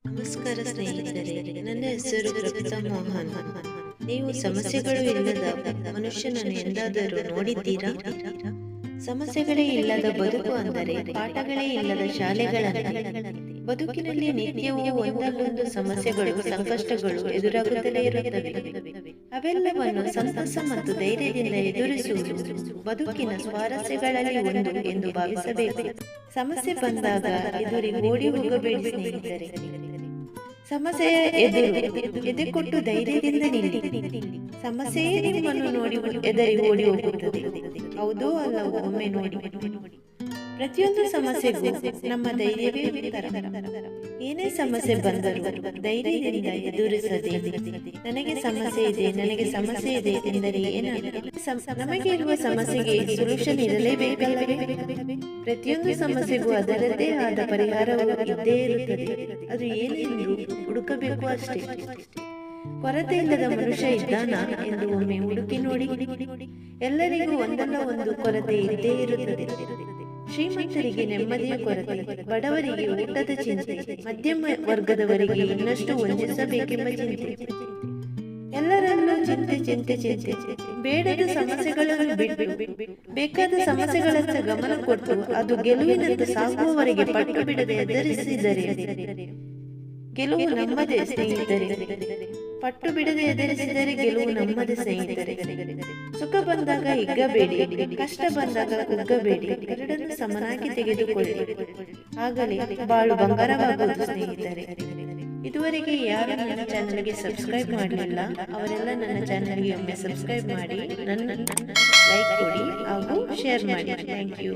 ನಮಸ್ಕಾರ ಸ್ನೇಹಿತರೆ, ನನ್ನ ಹೆಸರು ಪ್ರಗೀತಾ ಮೋಹನ್. ನೀವು ಸಮಸ್ಯೆಗಳು ಇಲ್ಲದ ಮನುಷ್ಯನನ್ನು ಎಂದಾದರೂ ನೋಡಿದ್ದೀರಾ? ಸಮಸ್ಯೆಗಳೇ ಇಲ್ಲದ ಬದುಕು ಅಂದರೆ ಪಾಠಗಳೇ ಇಲ್ಲದ ಶಾಲೆಗಳಂತೆ. ಬದುಕಿನಲ್ಲಿ ನಿತ್ಯವೂ ಒಂದಲ್ಲೊಂದು ಸಮಸ್ಯೆಗಳು, ಸಂಕಷ್ಟಗಳು ಎದುರಾಗುತ್ತಲೇ ಇರುತ್ತವೆ. ಅವೆಲ್ಲವನ್ನು ಸಂತಸ ಮತ್ತು ಧೈರ್ಯದಿಂದ ಎದುರಿಸುವುದು ಬದುಕಿನ ಸ್ವಾರಸ್ಯಗಳಲ್ಲಿ ಒಂದು ಎಂದು ಭಾವಿಸಬೇಕು. ಸಮಸ್ಯೆ ಬಂದಾಗ ಎದುರಿಗೆ ಓಡಿ ಹೋಗಬೇಡಿ ಸ್ನೇಹಿತರೆ. ಸಮಸ್ಯೆಯ ಎದೆ ಕೊಟ್ಟು ಧೈರ್ಯದಿಂದ ನಿಲ್ಲಿ. ಸಮಸ್ಯೆಯೇ ನಿಮ್ಮನ್ನು ನೋಡಿ ಎದರಿ ಓಡಿ ಹೋಗುತ್ತದೆ. ಹೌದೋ ಅಲ್ಲವೋ ಒಮ್ಮೆ ನೋಡಿ. ಪ್ರತಿಯೊಂದು ಸಮಸ್ಯೆಗೂ ನಮ್ಮ ಧೈರ್ಯವೇ ಉತ್ತರ. ಏನೇ ಸಮಸ್ಯೆ ಬಂದರೂ ಧೈರ್ಯದಿಂದ ಎದುರಿಸದೆ ನನಗೆ ಸಮಸ್ಯೆ ಇದೆ ಎಂದರೆ ನಮಗೆ ಇರುವ ಸಮಸ್ಯೆಗೆ ಸೊಲ್ಯೂಷನ್ ಇರಲೇಬೇಕಲ್ಲವೇ? ಪ್ರತಿಯೊಂದು ಸಮಸ್ಯೆಗೂ ಅದರದ್ದೇ ಆದ ಪರಿಹಾರವೂ ಇದ್ದೇ ಇರುತ್ತದೆ. ಅದು ಏನೆಂದು ಹುಡುಕಬೇಕು ಅಷ್ಟೇ. ಕೊರತೆ ಇಲ್ಲದ ಮನುಷ್ಯ ಇದ್ದಾನ ಎಂದು ಒಮ್ಮೆ ಹುಡುಕಿ ನೋಡಿ. ಎಲ್ಲರಿಗೂ ಒಂದಲ್ಲ ಒಂದು ಕೊರತೆ ಇದ್ದೇ ಇರುತ್ತದೆ. ಶ್ರೀಮಂತರಿಗೆ ನೆಮ್ಮದಿಯ ಕೊರತೆ, ಬಡವರಿಗೆ ಊಟದ ಚಿಂತೆ, ಮಧ್ಯಮ ವರ್ಗದವರಿಗೆ ಇನ್ನಷ್ಟು ವಂಚಿಸಬೇಕೆಂಬ ಚಿಂತೆ. ಎಲ್ಲರಲ್ಲೂ ಚಿಂತೆ. ಬೇಡದ ಸಮಸ್ಯೆಗಳನ್ನು ಬಿಟ್ಟು ಬೇಕಾದ ಸಮಸ್ಯೆಗಳತ್ತ ಗಮನ ಕೊಟ್ಟು ಅದು ಗೆಲುವಿನಂತೆ ಸಾಗುವವರೆಗೆ ಪಟ್ಟು ಬಿಡದೆ ಎದುರಿಸಿದರೆ ಗೆಲುವು ನಮ್ಮದೇ ಸ್ನೇಹಿತರೆ. ಪಟ್ಟು ಬಿಡದೆ ಎದುರಿಸಿದರೆ ಗೆಲುವು ನಮ್ಮದೇ ಸ್ನೇಹಿತರೆ. ಸುಖ ಬಂದಾಗ ಹಿಗ್ಗಬೇಡಿ, ಕಷ್ಟ ಬಂದಾಗ ಕುಗ್ಗಬೇಡಿ. ಎರಡನ್ನು ಸಮನಾಗಿ ತೆಗೆದುಕೊಳ್ಳಿ, ಆಗಲೇ ಬಾಳು ಬಂಗಾರವಾಗುವುದು ಸ್ನೇಹಿತರೆ. ಇದುವರೆಗೆ ಯಾರು ನನ್ನ ಚಾನಲ್ಗೆ ಸಬ್ಸ್ಕ್ರೈಬ್ ಮಾಡಲಿಲ್ಲ ಅವರೆಲ್ಲ ನನ್ನ ಚಾನಲ್ಗೆ ಒಮ್ಮೆ ಸಬ್ಸ್ಕ್ರೈಬ್ ಮಾಡಿ, ನನ್ನ ಲೈಕ್ ಕೊಡಿ ಹಾಗೂ ಶೇರ್ ಮಾಡಿ. Thank you.